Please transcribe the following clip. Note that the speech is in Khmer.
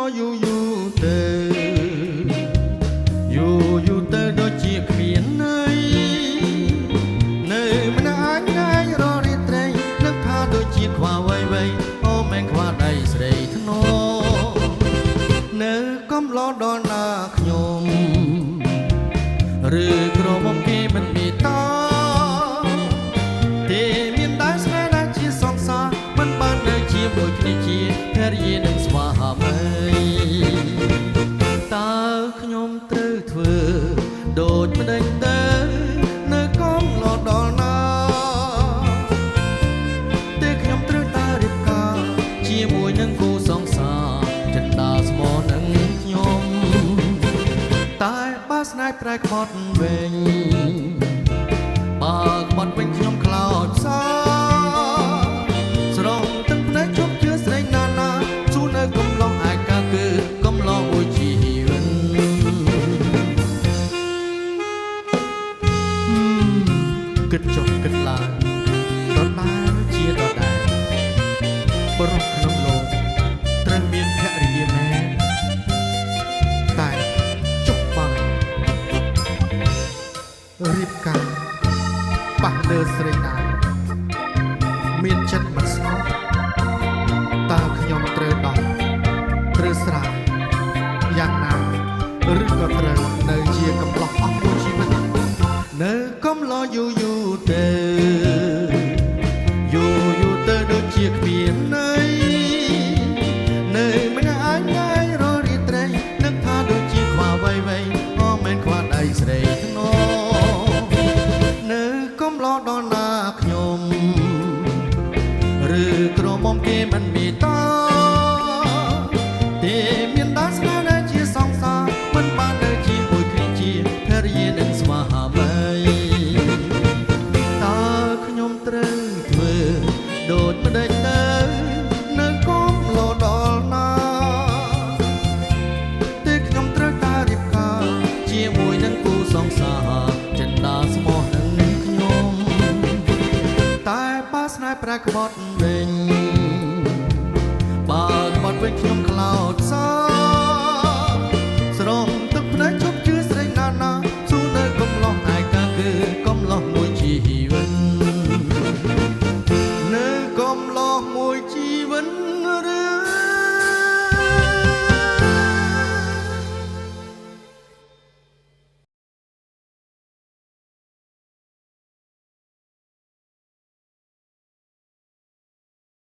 ទៅយូយូទៅដូចជាគ្មានន័យនៅមិនអាចងាយររីត្រីនឹកថាដូចជាខ្វះវៃវៃអូមែងខ្វះដៃស្រីធ្នោនៅកំឡោដល់ណាខ្ញុំឬក្រមុំគេមិនមានតទេមានតែស្នេហ៍ដែលជាសង្សារមិនបាននៅជាមួយគ្នាជាភរិយានឹងស្វាមីតើខ្ញុំត្រូវធ្វើដូចម្ដេចទៅនៅកំឡោដល់ណាតែខ្ញុំត្រូវតែរៀបការជាមួយនឹងគូសង្សារចិន្តាស្មោះនឹងខ្ញុំតែបើស្នេហ៍ប្រែក្បត់វិញបើក្បត់វិញខ្ញុំខ្លោចផ្សាស្រងទឹកភ្នែកជប់ជឿស្រីណាណាជួនៅកំឡុងឯកាគឺកំឡុងមួយជីវិតគិតចុះគិតឡើងដដែលជាដដែលបរិបក្នុងលោកត្រូវមានភរិយាមែនតែចុះបើរៀបការប៉ះលើស្រីណាមានចិត្តមិនស្ងប់តើខ្ញុំត្រូវដោះត្រូវស្រាវយ៉ាងណាឬក៏ត្រូវនៅជាកំឡោះអស់មួយជីវិតនៅកំឡោះយូយូទៅយូយូទៅដូចជាគ្មានន័យនៅមិនអាចងាយររីត្រីនឹកថាដូចជាខ្វះវៃវៃអូមែនខ្វះដៃស្រីធ្នោនៅកំឡោះដល់ណាខ្ញុំឬក្រមុំគេមិនមានតទេមានតែស្នេហ៍ដែលជាសង្សារមិនបាននៅជាមួយគ្នាជាភរិយានឹងស្វាមីតើខ្ញុំត្រូវធ្វើដូចម្ដេចទៅនៅកំឡោះដល់ណាទេខ្ញុំត្រូវតែរៀបការជាមួយនឹងគូសង្សារចិន្តាស្មោះនឹងខ្ញុំតែបើស្នេហ៍ប្រែក្បត់វិញបើក្បត់វិញខ្ញុំខ្លោចផ្សា